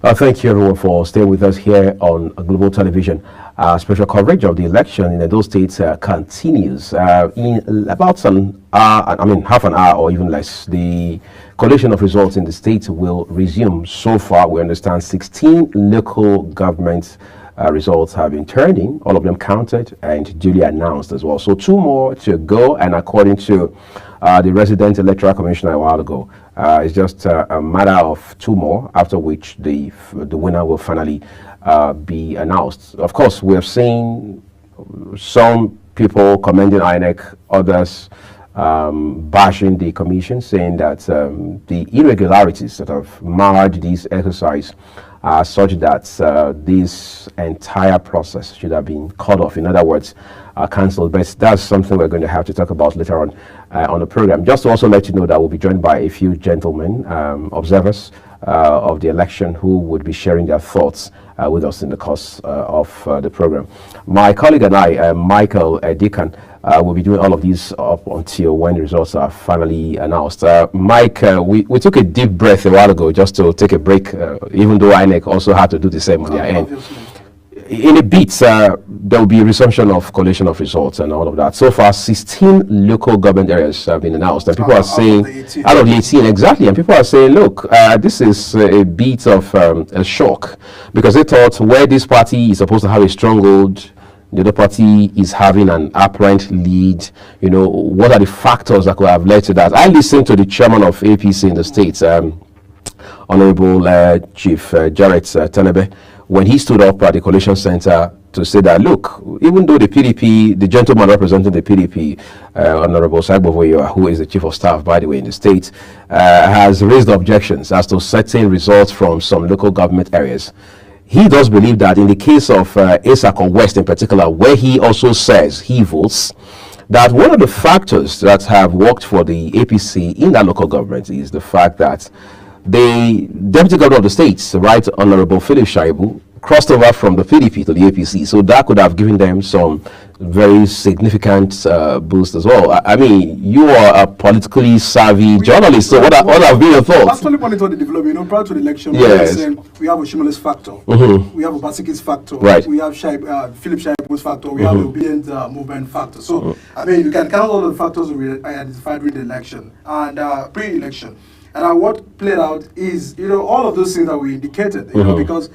Thank you everyone for staying with us here on Global Television. Special coverage of the election in those states continues. In about an hour, half an hour or even less, the collation of results in the states will resume. So far, we understand 16 local government results have been turned in, all of them counted and duly announced as well. So two more to go, and according to the resident electoral commissioner a while ago, it's just a matter of two more, after which the winner will finally be announced. Of course, we have seen some people commending INEC, others bashing the commission, saying that the irregularities that have marred this exercise are such that this entire process should have been cut off. In other words, cancelled. But that's something we're going to have to talk about later on the program. Just to also let you know that we'll be joined by a few gentlemen, observers of the election, who would be sharing their thoughts with us in the course of the program. My colleague and I, Michael Deacon, will be doing all of these up until when the results are finally announced. Mike, we took a deep breath a while ago just to take a break, even though INEC also had to do the same on their end. Obviously. In a bit, there will be a resumption of collation of results and all of that. So far, 16 local government areas have been announced, and people are saying, out of the 18, exactly, and people are saying, look, this is a bit of a shock, because they thought where this party is supposed to have a stronghold, the other party is having an apparent lead. You know, what are the factors that could have led to that? I listened to the chairman of APC in the States, Honorable Chief Jarrett Tenebe, when he stood up at the Coalition Center to say that, look, even though the PDP, the gentleman representing the PDP, Honorable Sagbovoyo, who is the Chief of Staff, by the way, in the state, has raised objections as to certain results from some local government areas, he does believe that in the case of Esako West in particular, where he also says he votes, that one of the factors that have worked for the APC in that local government is the fact that the deputy governor of the state, Right Honorable Philip Shaibu, crossed over from the PDP to the APC, so that could have given them some very significant boost as well. I mean, you are a politically savvy journalist, so what have been your thoughts? Actually monitor the development. You know, prior to the election, yes, we have a Shimoles factor, we have a Basikis factor, right, we have Philip Shaibu's factor, we have the obedient movement factor. So, I mean, you can count all the factors we identified during the election and pre-election. And what played out is, you know, all of those things that we indicated, you know, because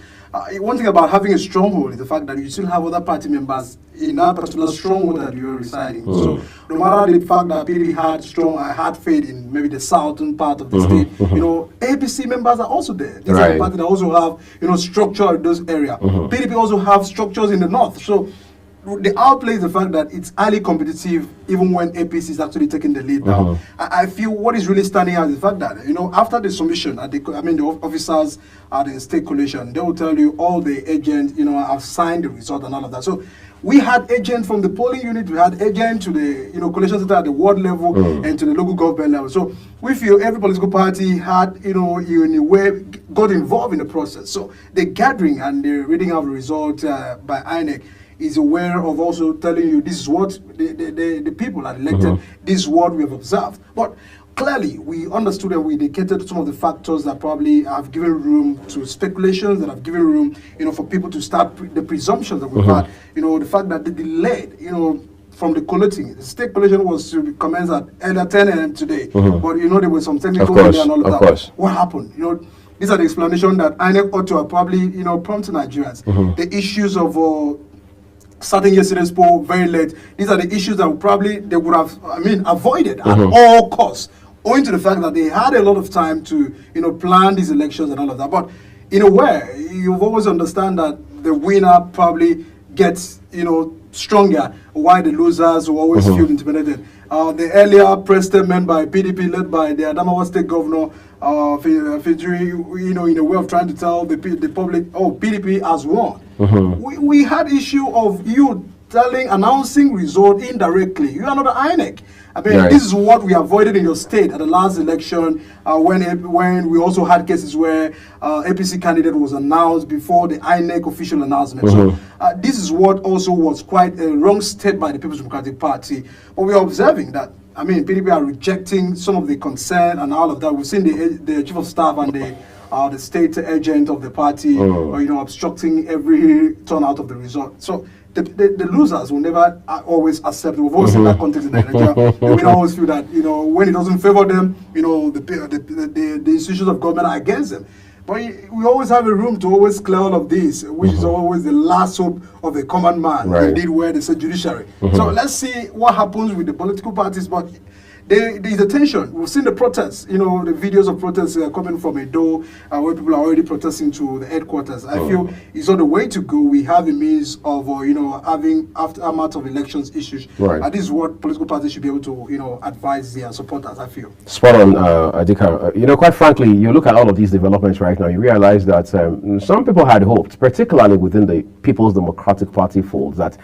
one thing about having a stronghold is the fact that you still have other party members in that particular stronghold that you're residing. So no matter the fact that PDP had faith in maybe the southern part of the state, you know, APC members are also there. These are the parties that also have, you know, structure in those areas. PDP also have structures in the north. So they outplays the fact that it's highly competitive even when APC is actually taking the lead now. I feel what is really standing out is the fact that, you know, after the submission, the officers at the state coalition, they will tell you all the agents, you know, have signed the result and all of that. So we had agents from the polling unit, we had agents to the, you know, coalition center at the ward level and to the local government level. So we feel every political party had, you know, in a way got involved in the process. So the gathering and the reading of the result by INEC is aware of also telling you this is what the people are elected, this is what we have observed. But clearly, we understood and we indicated some of the factors that probably have given room to speculations, that have given room, you know, for people to start the presumptions that we've had. You know, the fact that they delayed, you know, from the collating. The state collation was to commence at earlier 10 a.m. today, but you know there was some technical delay and all of that. What happened? You know, these are the explanations that INEC ought to have probably, you know, prompted Nigerians. The issues of starting yesterday's poll very late. These are the issues that probably they would have, avoided at all costs, owing to the fact that they had a lot of time to, you know, plan these elections and all of that. But in a way, you've always understand that the winner probably gets, you know, stronger, while the losers will always feel intimidated. The earlier press statement by PDP, led by the Adamawa State Governor, Fijiri, you know, in a way of trying to tell the public, oh, PDP has won. We had issue of you announcing result indirectly. You are not the INEC. I mean, this is what we avoided in your state at the last election when we also had cases where APC candidate was announced before the INEC official announcement. So this is what also was quite a wrong step by the People's Democratic Party. But we are observing that, I mean, PDP are rejecting some of the concern and all of that. We've seen the Chief of Staff and the the state agent of the party, or obstructing every turnout of the result. So the losers will never always accept. We've always seen that context in Nigeria. They will always feel that when it doesn't favor them, the institutions of government are against them. But we always have a room to always clear all of this, which is always the last hope of the common man. Right. Indeed, where they say judiciary. So let's see what happens with the political parties. But there's a tension. We've seen the protests, the videos of protests coming from Edo, where people are already protesting to the headquarters. I feel it's not the way to go. We have a means of, having aftermath of elections issues. Right. And this is what political parties should be able to, advise their supporters, I feel. Spot on, Adika. Quite frankly, you look at all of these developments right now, you realize that some people had hoped, particularly within the People's Democratic Party fold, that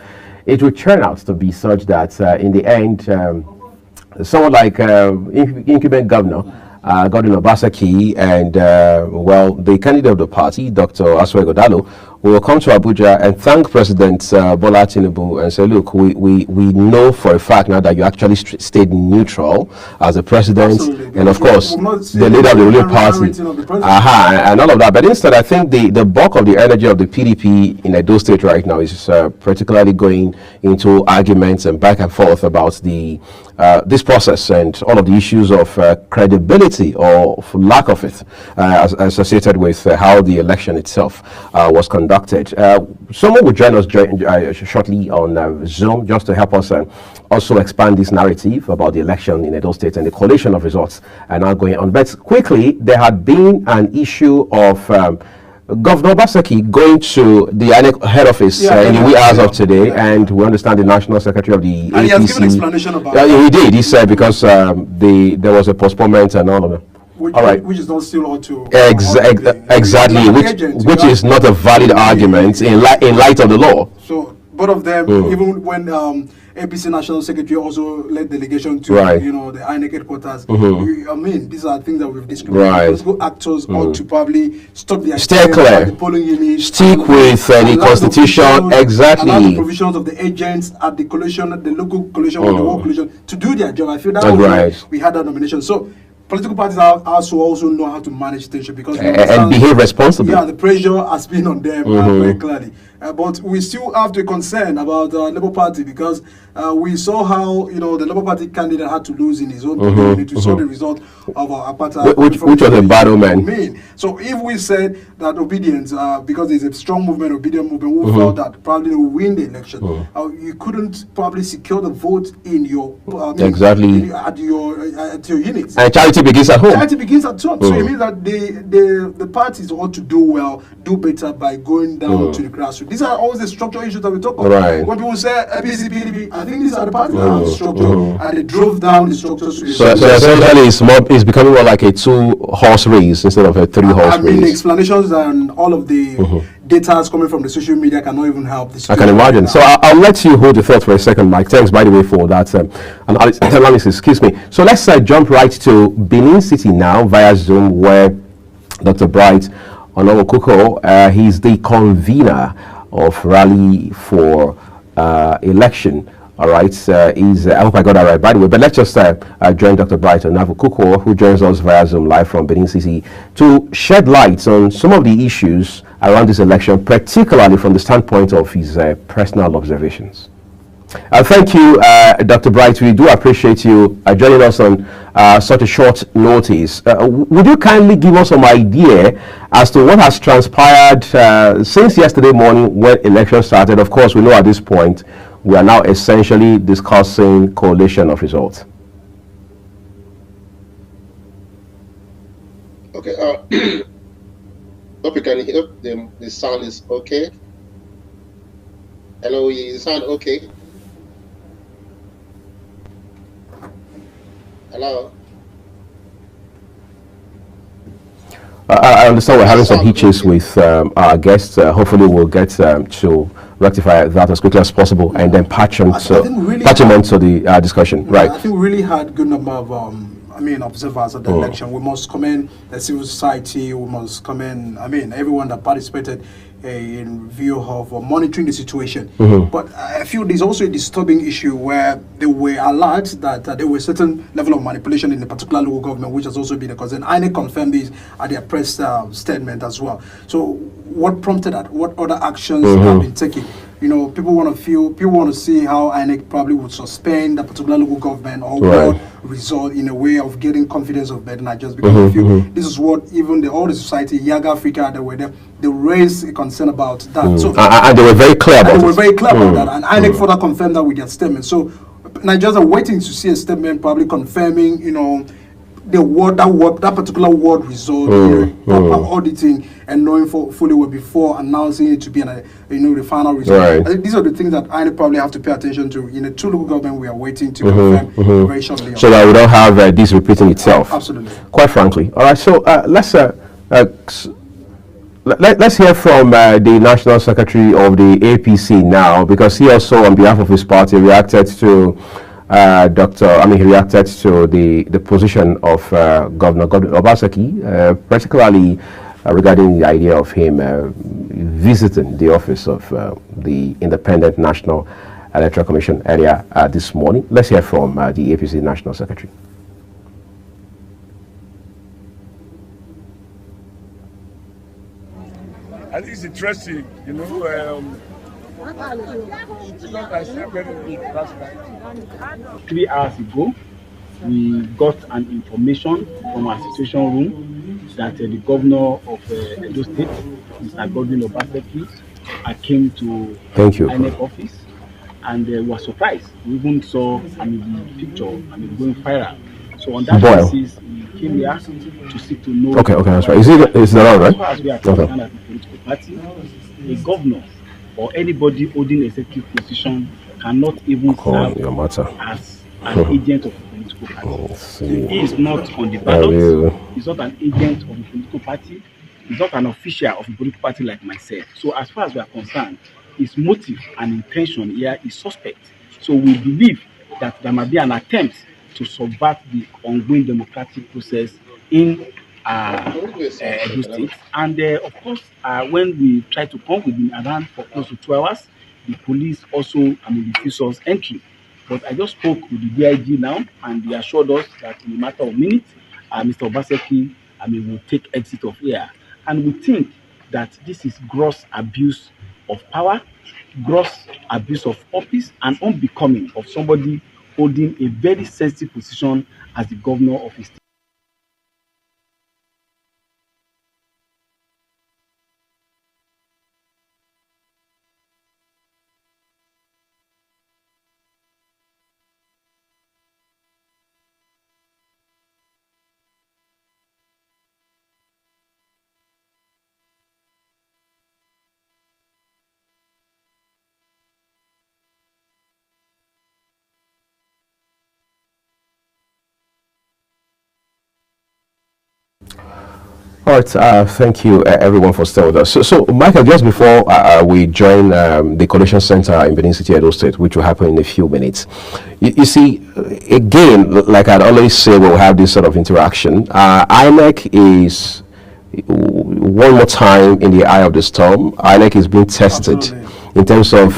it would turn out to be such that in the end, someone like incumbent governor, Godwin Obaseki, and the candidate of the party, Dr. Asuego Dalo, will come to Abuja and thank President Bola Tinubu and say, look, we know for a fact now that you actually stayed neutral as a president. Absolutely. And of course the leader of the ruling party, and all of that. But instead, I think the bulk of the energy of the PDP in Edo State right now is particularly going into arguments and back and forth about this process and all of the issues of credibility or lack of it associated with how the election itself was conducted. Someone will join us shortly on Zoom just to help us also expand this narrative about the election in Edo State and the collation of results are now going on. But quickly, there had been an issue of Governor Obaseki going to the head office in the wee hours of today, and we understand the National Secretary of the APC. He has given explanation about that. He did. He said because there was a postponement and all of that. Which is not still on to exactly, which is not a valid argument in light of the law. So both of them, even when APC National Secretary also led delegation to the INEC headquarters. I mean, these are things that we've discriminated. Political actors ought to probably stop the the polling units, stick with the constitution, exactly. Allow the provisions of the agents at the coalition, the local coalition, the world coalition to do their job. I feel that we had that nomination. So political parties also know how to manage tension because and behave responsibly. Yeah, the pressure has been on them very clearly. But we still have to be concerned about the Labour Party because we saw how the Labour Party candidate had to lose in his own community. We saw the result of our apartheid, which was a battle man. So if we said that obedience, because there's a strong movement, obedient movement, we felt that probably will win the election. You couldn't probably secure the vote in your at your units. And charity begins at home. Charity begins at home. So it means that the parties ought to do better by going down to the grassroots. These are always the structural issues that we talk about. When people say APC, PDP, I think these are the parties that have structure, and they drove down the structures. So essentially, it's becoming more like a 2-horse race instead of a 3-horse race. I mean, the explanations and all of the data coming from the social media cannot even help this. I can imagine. So I'll let you hold your thoughts for a second, Mike. Thanks, by the way, for that analysis. Excuse me. So let's jump right to Benin City now via Zoom, where Dr. Bright Onowokuko, he's the convener of Rally for Election. All right, I hope I got that right, by the way. But let's just join Dr. Bright Onowokuko, who joins us via Zoom live from Benin City, to shed light on some of the issues around this election, particularly from the standpoint of his personal observations. Thank you, Dr. Bright. We do appreciate you joining us on such a short notice. Would you kindly give us some idea as to what has transpired since yesterday morning when election started? Of course, we know at this point we are now essentially discussing collation of results. Okay. Hope you can hear the sound is okay. Hello, is the sound okay? Hello. I understand we're having some hitches with our guests. Hopefully, we'll get to rectify that as quickly as possible and then patch on to the discussion. Right. I think we really had a good number of observers at the election. We must commend the civil society. We must commend, everyone that participated in view of monitoring the situation. Mm-hmm. But I feel there's also a disturbing issue where they were alert that there was a certain level of manipulation in the particular local government, which has also been a concern. INEC confirmed this at their press statement as well. So what prompted that? What other actions have been taken? People want to see how INEC probably would suspend that particular local government or what result in a way of getting confidence of better Nigerians, because I feel this is what even all the society, Young Africa, they were there, they raised a concern about that. So and they were very clear about that. And INEC further confirmed that with their statement. So Nigerians are waiting to see a statement probably confirming, that particular word result, proper auditing and knowing fully well before announcing it to be the final result. Right. I think these are the things that I probably have to pay attention to. In the two local government, we are waiting to confirm very shortly. So that we don't have this repeating itself. Absolutely. Quite frankly. All right. So let's hear from the National Secretary of the APC now, because he also, on behalf of his party, reacted to he reacted to the position of Governor Obaseki, particularly regarding the idea of him visiting the office of the Independent National Electoral Commission earlier this morning. Let's hear from the APC National Secretary. I think it's interesting, I said very big last night. 3 hours ago, we got an information from our situation room that the governor of Edo State, Mr. Godwin Obaseki, came to INEC office, and we were surprised. We even saw the picture going viral. So on that basis, we came here to seek to know. Okay, that's right. Is that all right? As far as we are concerned as a political party, a governor or anybody holding a executive position cannot even serve as an agent of a political party. He is not on the ballot. He's not an agent of a political party. He's not an official of a political party like myself. So as far as we are concerned, his motive and intention here is suspect. So we believe that there might be an attempt to subvert the ongoing democratic process in Edo State. And of course, when we try to come, we've been around for close to 2 hours. The police also refused us entry. But I just spoke with the DIG now, and they assured us that in a matter of minutes, Mr. Obaseki will take exit of here. And we think that this is gross abuse of power, gross abuse of office, and unbecoming of somebody holding a very sensitive position as the governor of his state. All right, thank you everyone for staying with us. So Michael, just before we join the Collation Center in Benin City, Edo State, which will happen in a few minutes, you see, again, like I'd always say when we have this sort of interaction, INEC is one more time in the eye of the storm. INEC is being tested in terms of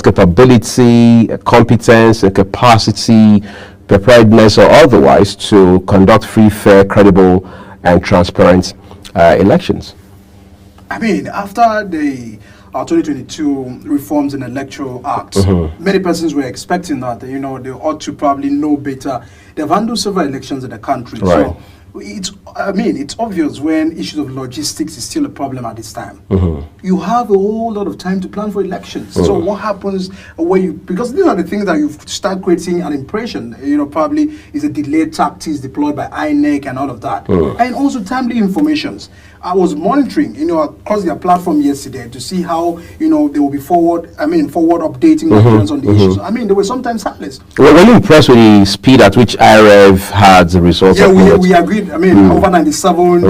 capability, competence, and capacity, preparedness, or otherwise to conduct free, fair, credible, and transparent elections. After the 2022 reforms in the Electoral Act, many persons were expecting that they ought to probably know better. They've handled several elections in the country, right. So it's obvious when issues of logistics is still a problem at this time. You have a whole lot of time to plan for elections. So what happens when because these are the things that you start creating an impression, probably is a delayed tactics deployed by INEC and all of that. And also timely informations. I was monitoring, across their platform yesterday to see how, they will be forward updating Nigerians on the issues. There were sometimes silence. Well, were you impressed with the speed at which IRF had the results? Yeah, we agreed. Over 97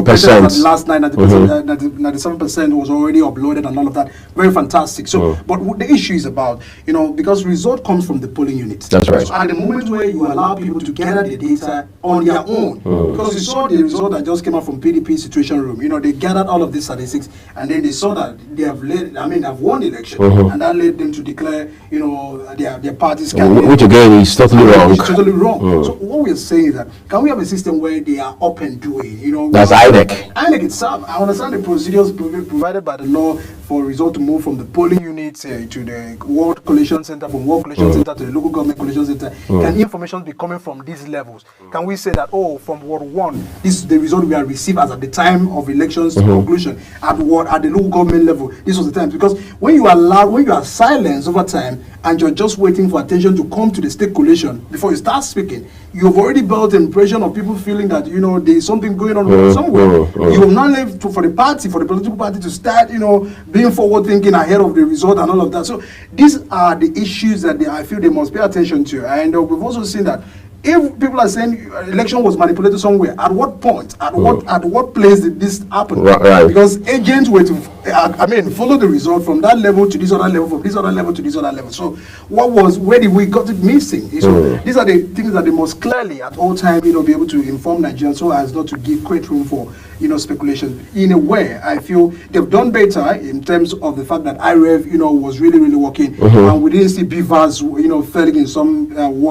percent last night. 97% was already uploaded and all of that. Very fantastic. So, but the issue is about, because result comes from the polling units. That's right. So at the moment where you allow people to gather the data on their own, because you saw the result that just came out from PDP situation speculation room. You know, they gathered all of these statistics, and then they saw that they have have won the election, and that led them to declare, you know, their party's candidate. Which again is totally wrong. Which is totally wrong. So what we're saying is that, can we have a system where they are up and doing? You know, that's INEC. INEC itself. I understand the procedures provided by the law for result to move from the polling units to the World Collation Center, from World Collation Center to the local government collation center. Can information be coming from these levels? Can we say that, oh, from Ward 1, this is the result we have received as at the time of elections conclusion, at the local government level, this was the time? Because when you are silenced over time and you're just waiting for attention to come to the state collation before you start speaking, you've already built an impression of people feeling that, you know, there's something going on somewhere. You have not left for the political party to start, you know, being forward thinking ahead of the result and all of that. So these are the issues that I feel they must pay attention to. And we've also seen that if people are saying election was manipulated somewhere, at what point, at what place did this happen? Right. Because agents were to, follow the result from that level to this other level, from this other level to this other level. So where did we got it missing? So these are the things that they must clearly at all times, you know, be able to inform Nigerians so as not to give great room for, you know, speculation. In a way, I feel they've done better in terms of the fact that IREV, you know, was really, really working, and we didn't see beavers, you know, failing in some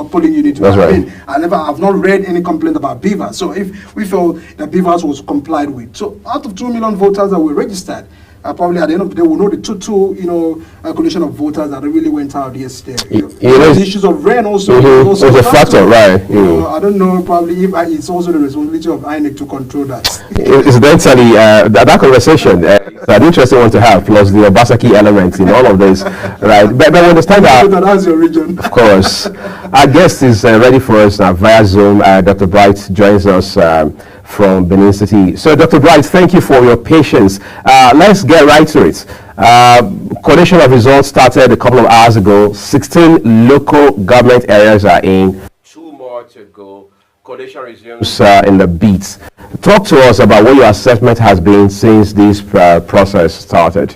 polling unit. That's right. I've not read any complaint about beavers. So if we felt that beavers was complied with, so out of 2 million voters that were registered, probably at the end of the day, we'll know the total, you know, collection of voters that really went out yesterday. The issues of rain also was a factor, right? I don't know, probably if it's also the responsibility of INEC to control that. Incidentally, that conversation is an interesting one to have, plus the Obasaki element in all of this, right? But we understand that. That's your region. Of course. Our guest is ready for us now via Zoom. Dr. Bright joins us from Benin City. So, Dr. Bright, thank you for your patience. Let's get right to it. Coalition of results started a couple of hours ago. 16 local government areas are in. 2 more to go. Coalition resumes in the beats. Talk to us about what your assessment has been since this process started.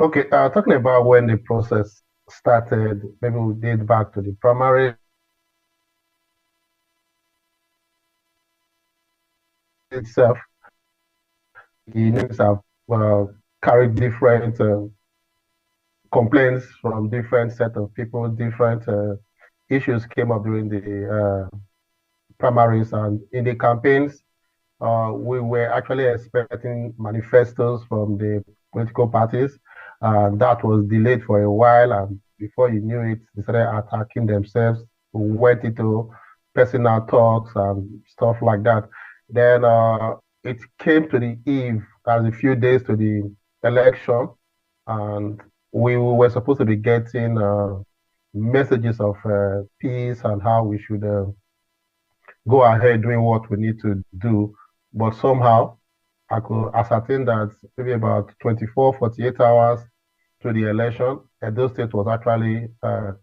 Okay, talking about when the process started, maybe we date back to the primary itself. The units have carried different complaints from different set of people. Different issues came up during the primaries, and in the campaigns, we were actually expecting manifestos from the political parties. That was delayed for a while, and before you knew it, they started attacking themselves, went into personal talks and stuff like that. Then it came to the eve, as a few days to the election, and we were supposed to be getting messages of peace and how we should go ahead doing what we need to do. But somehow, I could ascertain that maybe about 24, 48 hours to the election, Edo State was actually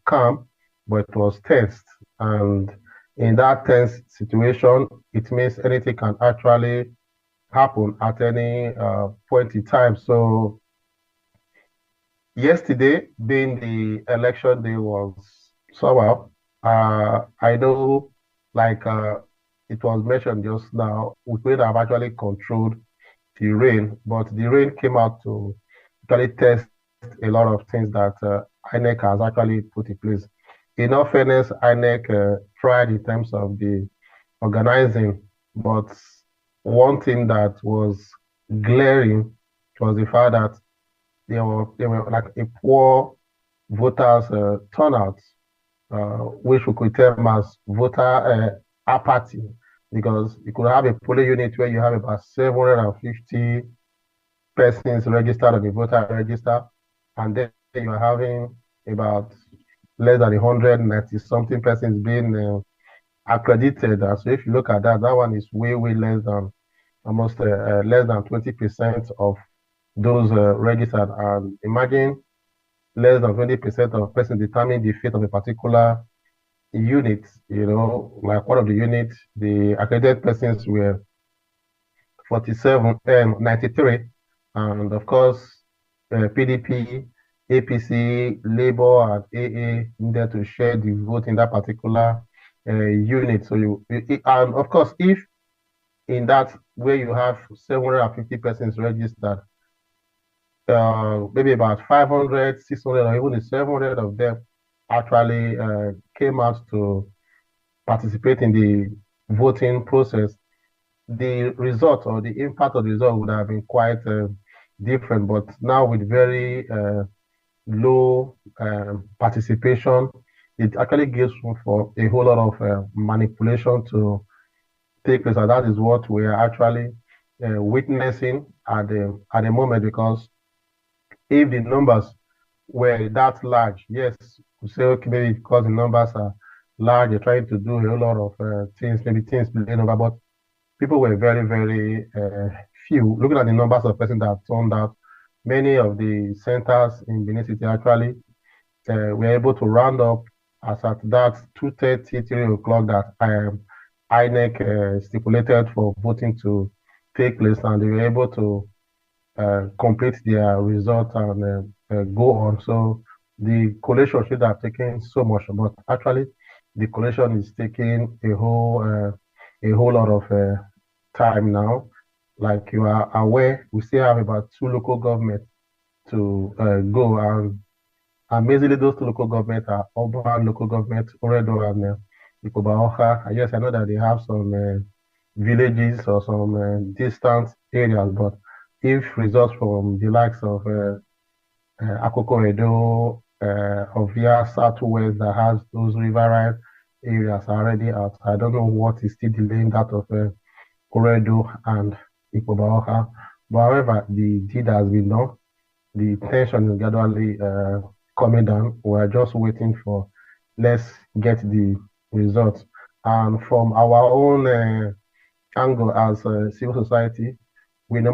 calm, but it was tense. And in that tense situation, it means anything can actually happen at any point in time. So yesterday, being the election day, was somehow, I know, like it was mentioned just now, we could have actually controlled the rain, but the rain came out to actually test a lot of things that INEC has actually put in place. In all fairness, INEC tried in terms of the organizing, but one thing that was glaring was the fact that there were like a poor voters turnout, which we could term as voter apathy, because you could have a polling unit where you have about 750 persons registered on the voter register, and then you are having about less than 190 something persons being accredited. So if you look at that, that one is way less than, almost less than 20% of those registered. And imagine less than 20% of persons determine the fate of a particular unit. You know, like one of the units, the accredited persons were 93, and of course, PDP, APC, Labour, and AA needed to share the vote in that particular unit. So and of course, if in that where you have 750 persons registered, maybe about 500, 600, or even 700 of them actually came out to participate in the voting process, the result or the impact of the result would have been quite different. But now with very low participation, it actually gives room for a whole lot of manipulation to take place, and that is what we are actually witnessing at the moment. Because if the numbers were that large, yes, we say okay, maybe because the numbers are large, they're trying to do a whole lot of things, maybe things being over, but people were very, very few. Looking at the numbers of persons that turned out, many of the centers in Benin City actually were able to round up as at that 2:30, 3 o'clock that INEC stipulated for voting to take place, and they were able to complete their result and go on. So the collation should have taken so much, but actually the collation is taking a whole lot of time now. Like you are aware, we still have about 2 local governments to go, and amazingly, those 2 local governments are urban local government, Oredo and Ikobaoka. Yes, I know that they have some villages or some distant areas, but if results from the likes of Akoko Edo, Ovia, Southwest that has those riverine areas are already out, I don't know what is still delaying that of Oredo and Ikobaoka. But however, the deed has been done. The tension is gradually coming down. We're just waiting for, let's get the results. And from our own angle as a civil society, we may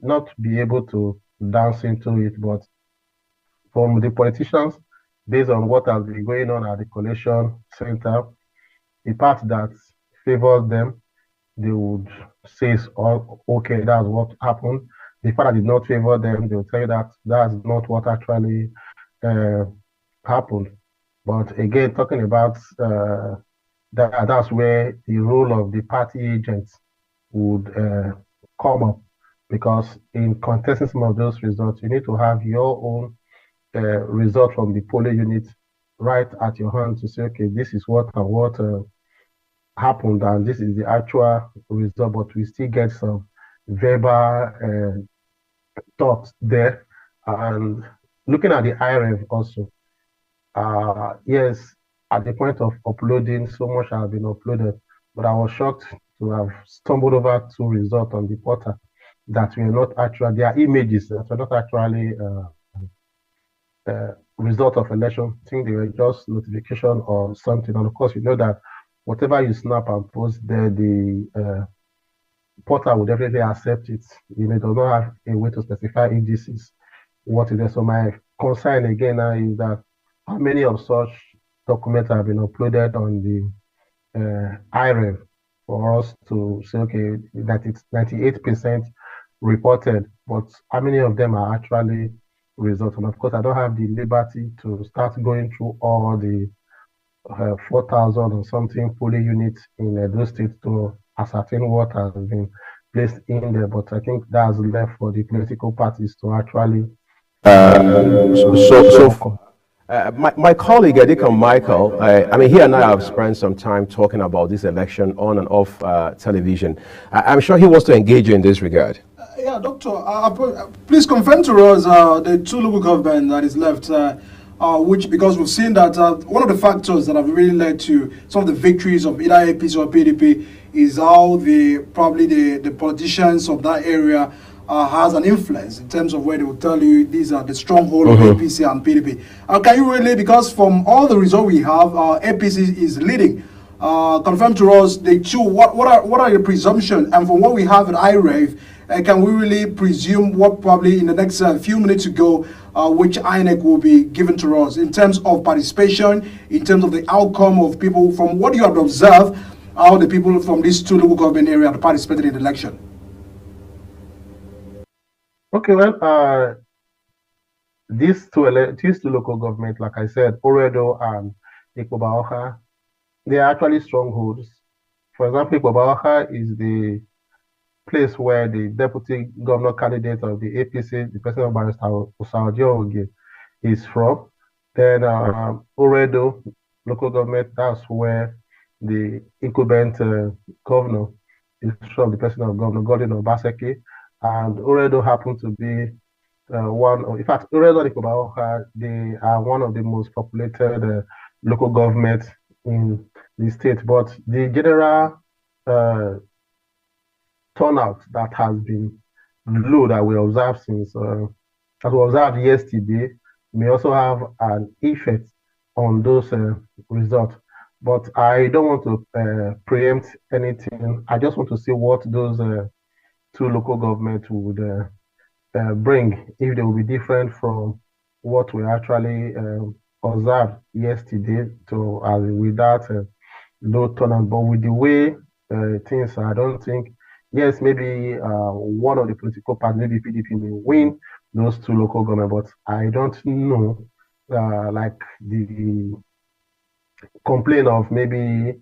not be able to dance into it, but from the politicians, based on what has been going on at the collation center, the part that favors them, they would say, oh, okay, that's what happened. The part that did not favor them, they will tell you that that's not what actually happened. But again, talking about that's where the role of the party agents would come up, because in contesting some of those results, you need to have your own result from the polling unit right at your hand to say, okay, this is what and what happened, and this is the actual result. But we still get some verbal thoughts there. And looking at the IREV also, yes, at the point of uploading, so much has been uploaded, but I was shocked to have stumbled over 2 results on the portal that were not actually, their images that were not actually result of election. I think they were just notification or something. And of course, you know that whatever you snap and post there, the portal will definitely accept it. You know, it does not have a way to specify if this is what it is. So my concern again now is that how many of such documents have been uploaded on the IREV for us to say, okay, that it's 98% reported, but how many of them are actually results? And of course, I don't have the liberty to start going through all the 4,000 or something polling units in those states to ascertain what has been placed in there. But I think that's left for the political parties to actually. My colleague Edikon Michael, I mean, he and I have spent some time talking about this election on and off television. I'm sure he wants to engage you in this regard. Yeah, Doctor, please confirm to us the 2 local government that is left, which, because we've seen that one of the factors that have really led to some of the victories of either APC or PDP is how the politicians of that area has an influence in terms of where they will tell you these are the stronghold of APC and PDP. Can you really, because from all the results we have, APC is leading. Confirm to us the 2. What are the presumptions, and from what we have at IREV, can we really presume what probably in the next few minutes to go, which INEC will be given to us in terms of participation, in terms of the outcome of people, from what you have observed, how the people from these 2 local government areas have participated in the election? Okay, well, these two local governments, like I said, Oredo and Ikobaoka, they are actually strongholds For example, Babaha is the place where the deputy governor candidate of the APC, the president of Barrister Osaoje is from. Then Oredo local government, that's where the incumbent governor is from, the president of Governor Gordon Obaseki. And Oredo happened to be in fact, Oredo and Ikobaoka, they are one of the most populated local governments in the state. But the general turnout that has been low that we observed that we observed yesterday may also have an effect on those results. But I don't want to preempt anything. I just want to see what those two local governments would bring, if they will be different from what we actually observed yesterday. So with that low turnout, but with the way things are, I don't think. Yes, maybe one of the political parties, maybe PDP, may win those two local government, but I don't know. Like the complaint of maybe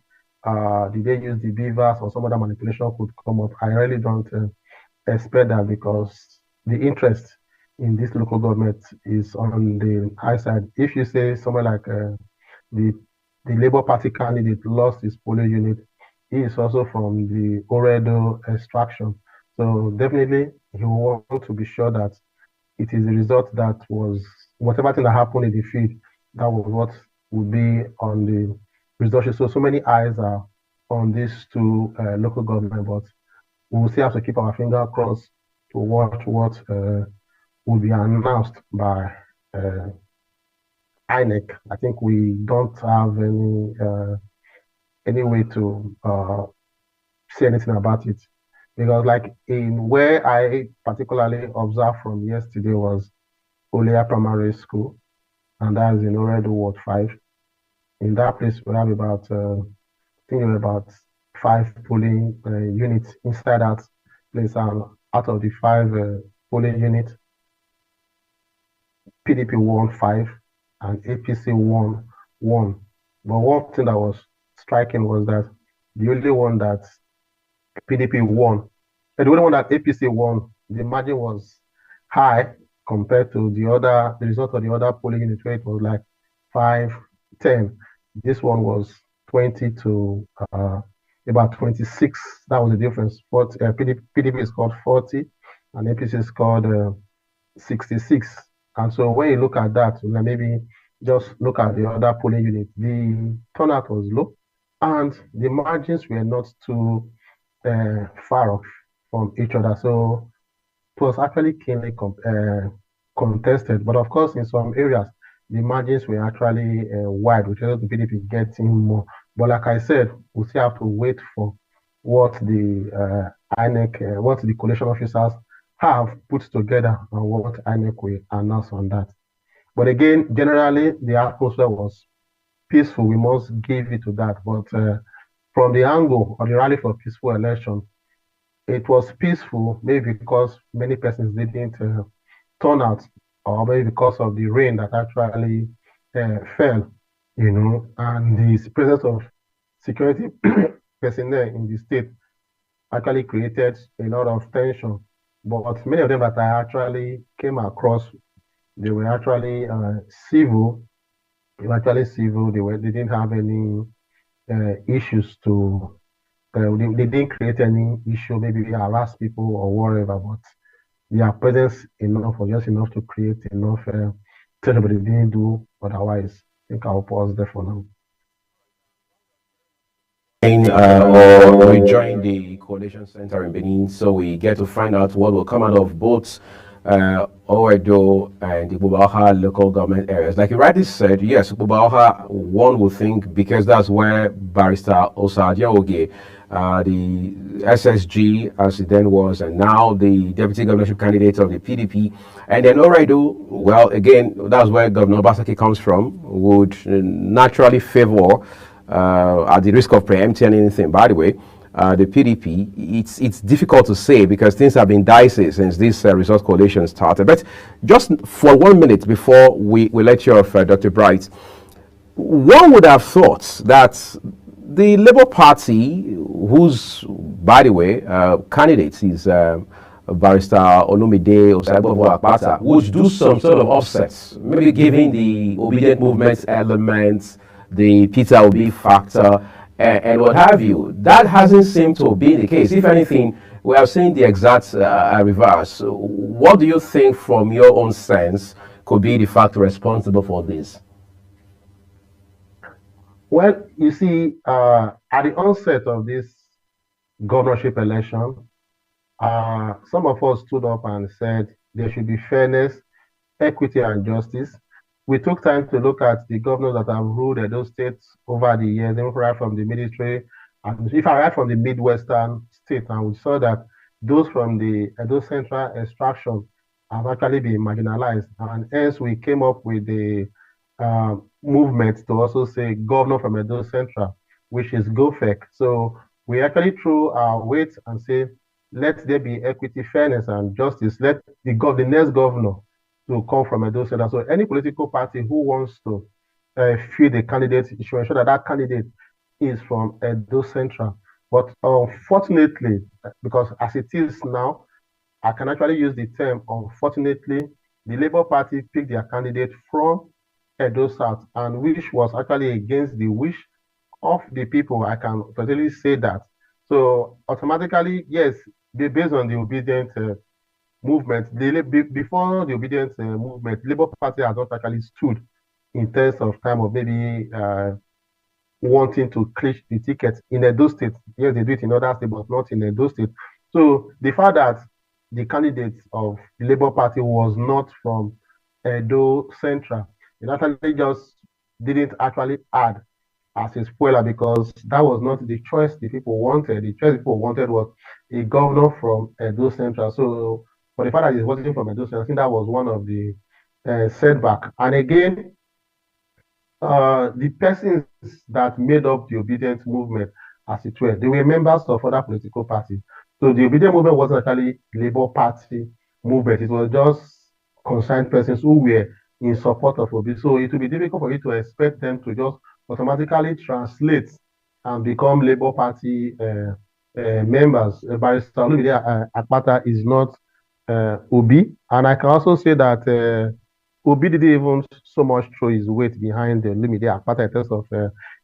did they use the beavers or some other manipulation could come up. I really don't expect that, because the interest in this local government is on the high side. If you say somewhere like the Labour Party candidate lost his polling unit, he is also from the Oredo extraction. So definitely he will want to be sure that it is the result that was, whatever thing that happened in the field, that was what would be on the result. So many eyes are on these two local government, but we will still have to keep our finger crossed to watch what will be announced by INEC. I think we don't have any way to say anything about it, because like in where I particularly observed from yesterday was Olea Primary School, and that is in Oredo Ward 5. In that place we have about I think about 5 polling units inside that place, and out of the 5 polling units, PDP won 5 and APC won 1. But one thing that was striking was that the only one that PDP won, and the only one that APC won, the margin was high compared to the result of the other polling unit, where it was like 5-10. This one was 20 to about 26. That was the difference. But PDP scored 40 and APC scored 66. And so when you look at that, maybe just look at the other polling unit, the turnout was low and the margins were not too far off from each other. So it was actually keenly contested. But of course, in some areas, the margins were actually wide, which is the PDP getting more. But like I said, we still have to wait for what the INEC, what the coalition officers have put together and what INEC will announce on that. But again, generally, the atmosphere was peaceful. We must give it to that. But from the angle of the rally for peaceful election, it was peaceful, maybe because many persons didn't turn out, or maybe because of the rain that actually fell, and the presence of security personnel in the state actually created a lot of tension. But many of them that I actually came across, they were actually civil. They were actually civil. They didn't have any issues to. They didn't create any issue, maybe harass people or whatever. But their presence enough, or just enough to create enough tension, but they didn't do otherwise. I think I'll pause there for now. Or rejoin the coalition center in Benin, so we get to find out what will come out of both Oredo and the Bubaha local government areas. Like you rightly said, yes, Bubaha, one would think, because that's where Barrister Osaoje, the SSG as it then was, and now the deputy governorship candidate of the PDP, and then Oredo, well, again, that's where Governor Obaseki comes from, would naturally favor, at the risk of preempting anything, by the way, the PDP. It's difficult to say because things have been dicey since this resource coalition started. But just for 1 minute before we let you off, Dr. Bright, one would have thought that the Labour Party, whose, by the way, candidate is Barrister Olumide Osaigbovo-Akpata, would do some sort of offsets, maybe giving the obedient movement elements, the Peter Obi factor, and what have you. That hasn't seemed to be the case. If anything, we have seen the exact reverse. What do you think, from your own sense, could be the factor responsible for this? Well, you see, at the onset of this governorship election, some of us stood up and said there should be fairness, equity, and justice. We took time to look at the governors that have ruled those states over the years, even right from the military, and if I right from the Midwestern state, and we saw that those from those central extraction have actually been marginalized, and hence we came up with the movement to also say governor from Edo Central, which is GOFEC. So we actually threw our weight and say, let there be equity, fairness, and justice. Let the next governor to come from Edo Central. So any political party who wants to field a candidate should ensure that that candidate is from Edo Central. But unfortunately, because as it is now, I can actually use the term unfortunately, the Labour Party picked their candidate from Edo South, and which was actually against the wish of the people. I can totally say that. So automatically, yes, based on the obedient movement, before the obedient movement, Labour Party has not actually stood in terms of time of maybe wanting to clinch the ticket in Edo State. Yes, they do it in other states, but not in Edo State. So the fact that the candidate of the Labour Party was not from Edo Central, it actually just didn't actually add as a spoiler, because that was not the choice the people wanted. The choice people wanted was a governor from Edo Central. So for the fact that he wasn't from Edo Central, I think that was one of the setback. And again, the persons that made up the obedient movement, as it were, they were members of other political parties. So the obedient movement wasn't actually Labour Party movement. It was just concerned persons who were in support of Obi. So it will be difficult for you to expect them to just automatically translate and become Labour Party members. Barrister Olumide Akpata is not Obi. And I can also say that Obi didn't even so much throw his weight behind the Olumide Akpata in terms of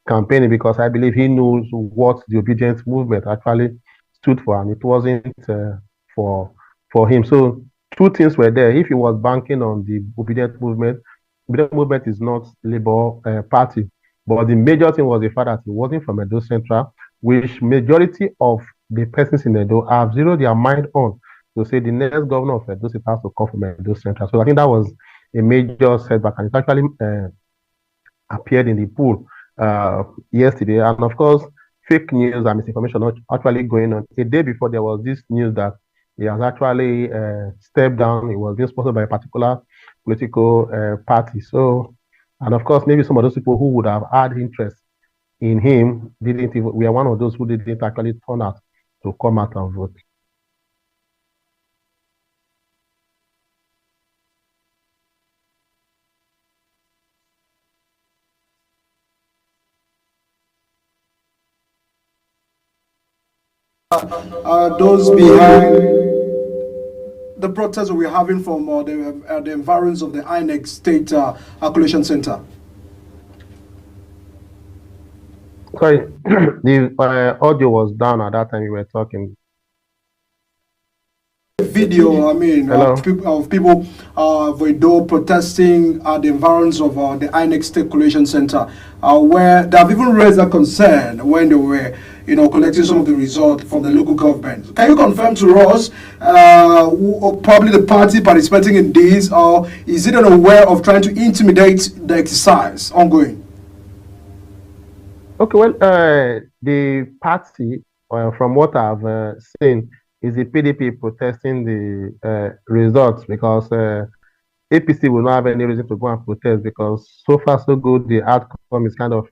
campaigning, because I believe he knows what the obedient movement actually stood for, and it wasn't for him. So two things were there. If he was banking on the obedient movement is not Labour Party. But the major thing was the fact that he wasn't from Edo Central, which majority of the persons in Edo have zeroed their mind on to say the next governor of Edo State has to come from Edo Central. So I think that was a major setback, and it actually appeared in the poll yesterday. And of course, fake news and misinformation actually going on. A day before, there was this news that he has actually stepped down. He was being sponsored by a particular political party. So, and of course, maybe some of those people who would have had interest in him didn't even, we are one of those who didn't actually turn out to come out and vote. Those behind the protests we're having from the environs of the INEC State Calculation Center? Sorry, the audio was down at that time you were talking. Video, I mean, of people of Edo protesting at the environs of the INEC State Collation Center, where they have even raised a concern when they were, collecting some of the results from the local government. Can you confirm to us, probably the party participating in this, or is it unaware of trying to intimidate the exercise ongoing? Okay, well, the party, from what I've seen, is the PDP protesting the results, because APC will not have any reason to go and protest, because so far so good, the outcome is kind of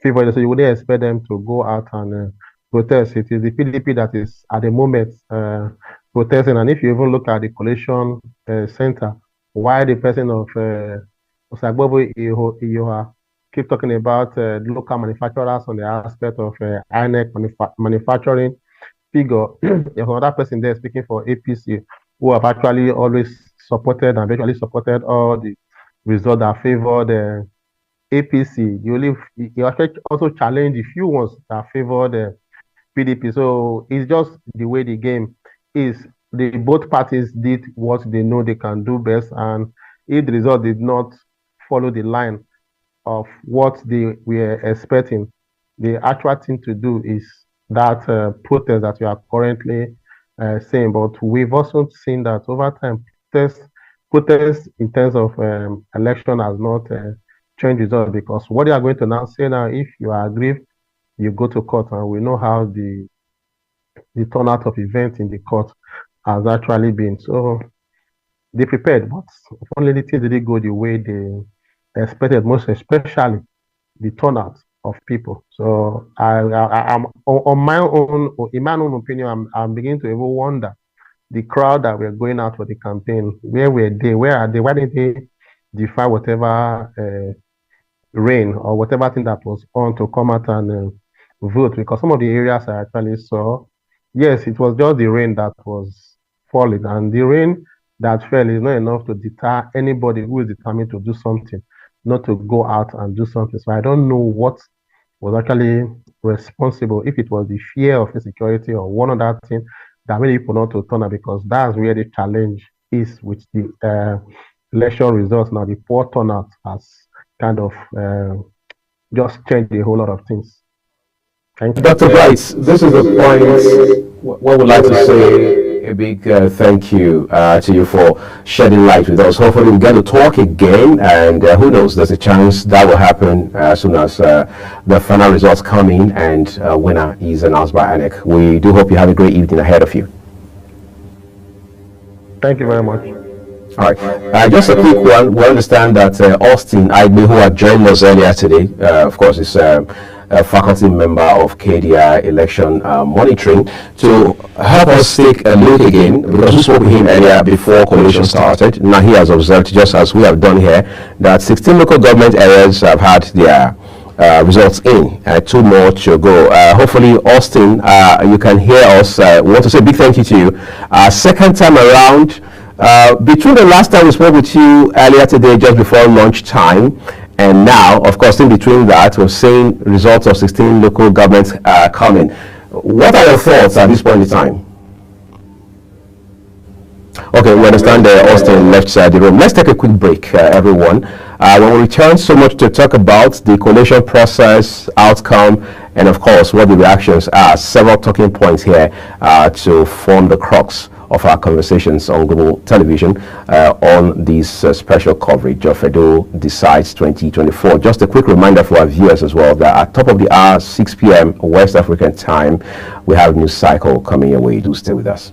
favored. So you wouldn't expect them to go out and protest. It is the PDP that is at the moment protesting. And if you even look at the collation center, why the person of Osaigbovo keep talking about local manufacturers on the aspect of INEC manufacturing figure. There's another person there speaking for APC who have actually always supported and virtually supported all the results that favored APC. You actually also challenge the few ones that favored PDP. So it's just the way the game is. Both parties did what they know they can do best, and if the result did not follow the line of what they were expecting, the actual thing to do is that protest that we are currently seeing. But we've also seen that over time, protest in terms of election has not changed results, because what they are going to now say now, if you are aggrieved, you go to court, and we know how the turnout of events in the court has actually been. So they prepared, but only the things didn't go the way they expected, most especially the turnout of people. So I'm on my own, in my own opinion, I'm beginning to even wonder the crowd that were going out for the campaign. Where were they? Where are they? Why didn't they defy whatever rain or whatever thing that was on to come out and vote? Because some of the areas I actually saw, yes, it was just the rain that was falling, and the rain that fell is not enough to deter anybody who is determined to do something, not to go out and do something. So I don't know what was actually responsible, if it was the fear of insecurity or one other thing that made people not to turn out, because that's where the challenge is with the election results. Now the poor turnout has kind of just changed a whole lot of things. Thank you. Dr. Bright, this is the point. What would like to say a big thank you to you for shedding light with us. Hopefully we get to talk again, and who knows, there's a chance that will happen as soon as the final results come in and winner is announced by INEC. We do hope you have a great evening ahead of you. Thank you very much. All right, just a quick one. We understand that Austin Igbe, who had joined us earlier today, of course, is a faculty member of KDI election monitoring, to help us take a look again, because we spoke with him earlier before coalition started. Now he has observed, just as we have done here, that 16 local government areas have had their results in, 2 more to go. Hopefully, Austin, you can hear us. We want to say a big thank you to you. Second time around, between the last time we spoke with you earlier today, just before lunchtime, and now, of course, in between that, we're seeing results of 16 local governments coming. What are your thoughts at this point in time? Okay, we understand Austin left the room. Let's take a quick break, everyone. When we return, so much to talk about the coalition process, outcome, and of course, what the reactions are. Several talking points here to form the crux of our conversations on global television on this special coverage of Edo Decides 2024. Just a quick reminder for our viewers as well that at top of the hour, 6 p.m. West African time, we have a new cycle coming your way. Do stay with us.